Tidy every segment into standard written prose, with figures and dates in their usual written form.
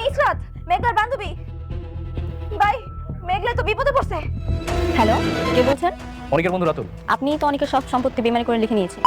আমি ইসরাত, মেঘলার বান্ধবী। ভাই, মেঘলা তো বিপদে পড়ছে। হ্যালো, কে বলছেন? অনেকের বন্ধু রাতুল। আপনি তো অনেকের সব সম্পত্তি বেমানি করে লিখে নিয়েছেন।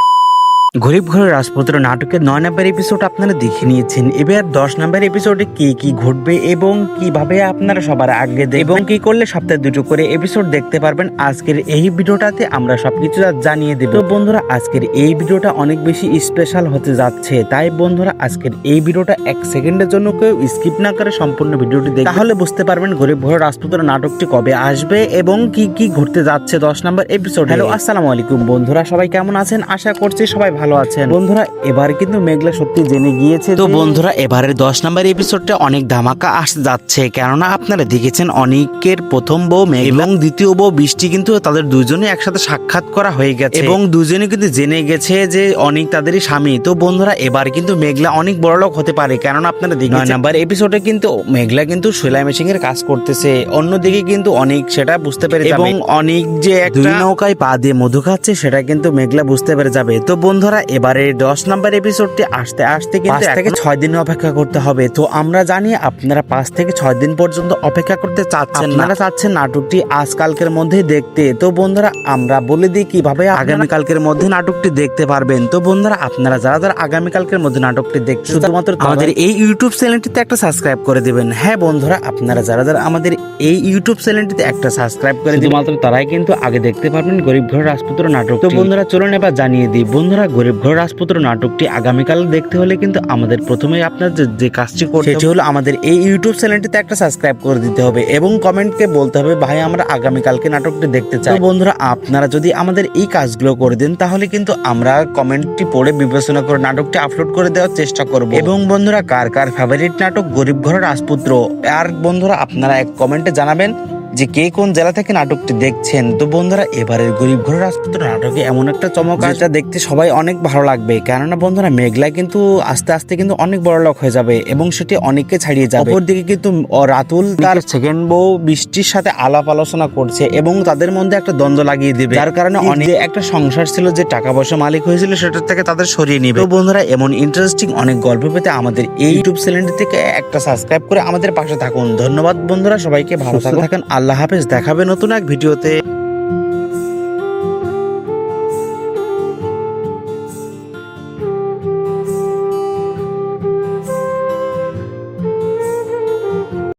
গরিব ঘরের রাজপুত্র নাটকের 9 নম্বর এপিসোড আপনারা দেখে নিয়েছেন। এবার 10 নম্বর এপিসোডে কি ঘটবে এবং কিভাবে আপনারা সবার আগে এবং কি করলে সপ্তাহে দুটো করে এপিসোড দেখতে পারবেন, আজকের এই ভিডিওটাতে আমরা সবকিছু জানিয়ে দেব। তো বন্ধুরা, আজকের এই ভিডিওটা অনেক বেশি স্পেশাল হতে যাচ্ছে, তাই বন্ধুরা আজকের এই ভিডিওটা 1 সেকেন্ডের জন্য কেউ স্কিপ না করে সম্পূর্ণ ভিডিওটি দেখুন, তাহলে বুঝতে পারবেন গরিব ঘরের রাজপুত্র নাটকটি কবে আসবে এবং কি ঘটতে যাচ্ছে 10 নম্বর এপিসোড। হ্যালো, আসসালামু আলাইকুম বন্ধুরা, সবাই কেমন আছেন? আশা করছি সবাই ভালো আছেন। বন্ধুরা, এবার কিন্তু মেঘলা সত্যি জেনে গিয়েছে। তো বন্ধুরা, এবারের 10 নম্বর এপিসোডটা অনেক ধামাকা আসতে যাচ্ছে, কেননা আপনারা দেখেছেন অনিকের প্রথম বউ মেঘ এবং দ্বিতীয় বউ বৃষ্টি কিন্তু তাদের দুজনে একসাথে সাক্ষাৎ করা হয়ে গেছে এবং দুজনে কিন্তু জেনে গেছে যে অনিক তাদেরই স্বামী। তো বন্ধুরা, এবার কিন্তু মেঘলা অনেক বড়লোক হতে পারে, কারণ আপনারা দেখেন 9 নম্বর এপিসোডে কিন্তু মেঘলা কিন্তু সেলাই মেশিন এর কাজ করতেছে, অন্যদিকে কিন্তু অনিক সেটা বুঝতে পেরে যাবে এবং অনিক যে একটা নৌকায় পা দিয়ে মধু খাচ্ছে সেটা কিন্তু মেঘলা বুঝতে পেরে যাবে। তো বন্ধুরা, এবারে 10 নম্বর এপিসোডটি আসতে কিন্তু 5 থেকে 6 দিন অপেক্ষা করতে হবে। তো আমরা জানি আপনারা 5 থেকে 6 দিন পর্যন্ত অপেক্ষা করতে চাচ্ছেন, আপনারা চাচ্ছেন নাটকটি আজকালকের মধ্যে দেখতে। তো বন্ধুরা, আমরা বলে দিই কিভাবে আগামীকালকের মধ্যে নাটকটি দেখতে পারবেন। তো বন্ধুরা, আপনারা যারা আগামীকালকের মধ্যে নাটকটি দেখতে শুধুমাত্র আমাদের এই ইউটিউব চ্যানেলটিতে একটা সাবস্ক্রাইব করে দিবেন। হ্যাঁ বন্ধুরা, আপনারা যারা আমাদের এই ইউটিউব চ্যানেলটিতে একটা সাবস্ক্রাইব করে দিবেন, মাত্র তারাই কিন্তু আগে দেখতে পারবেন গরিব ঘরের রাজপুত্র নাটক। তো বন্ধুরা, চলুন এবার জানিয়ে দিই। বন্ধুরা, গরিব ঘরের রাজপুত্র নাটকটি আগামীকাল দেখতে হলে কিন্তু আমাদের প্রথমেই আপনার যে কাজটি করতে সেটি হলো আমাদের এই ইউটিউব চ্যানেলটিতে একটা সাবস্ক্রাইব করে দিতে হবে এবং কমেন্টকে বলতে হবে ভাই আমরা আগামীকালকে নাটকটি দেখতে চাই। তো বন্ধুরা, আপনারা যদি আমাদের এই কাজগুলো করে দেন তাহলে কিন্তু আমরা কমেন্টটি পড়ে বিবেচনা করে নাটকটি আপলোড করে দেওয়ার চেষ্টা করব। এবং বন্ধুরা, কার ফেভারিট নাটক গরিব ঘরের রাজপুত্র, আর বন্ধুরা আপনারা এক কমেন্টে জানাবেন যে কে কোন জেলা থেকে নাটকটি দেখছেন। তো বন্ধুরা, এবারের গরিব ঘরের রাজপুত্র নাটকে এমন একটা চমক যেটা দেখতে সবাই অনেক ভালো লাগবে, কেননা বন্ধুরা মেঘলা কিন্তু আস্তে আস্তে কিন্তু অনেক বড় লোক হয়ে যাবে এবং সেটি অনেককে ছাড়িয়ে যাবে। অপরদিকে কিন্তু রাতুল তার সেকেন্ড বউ বৃষ্টির সাথে আলাপ আলোচনা করছে এবং তাদের মধ্যে একটা দ্বন্দ্ব লাগিয়ে দিবে, যার কারণে অনেক একটা সংসার ছিল যে টাকা পয়সা মালিক হয়েছিল সেটার থেকে তাদের সরিয়ে নিবে। তো বন্ধুরা, এমন ইন্টারেস্টিং অনেক গল্প পেতে আমাদের এই ইউটিউব চ্যানেলটি থেকে একটা সাবস্ক্রাইব করে আমাদের পাশে থাকুন। ধন্যবাদ বন্ধুরা, সবাইকে ভালো থাকেন। আল্লাহ হাফেজ, দেখাবে নতুন এক ভিডিওতে।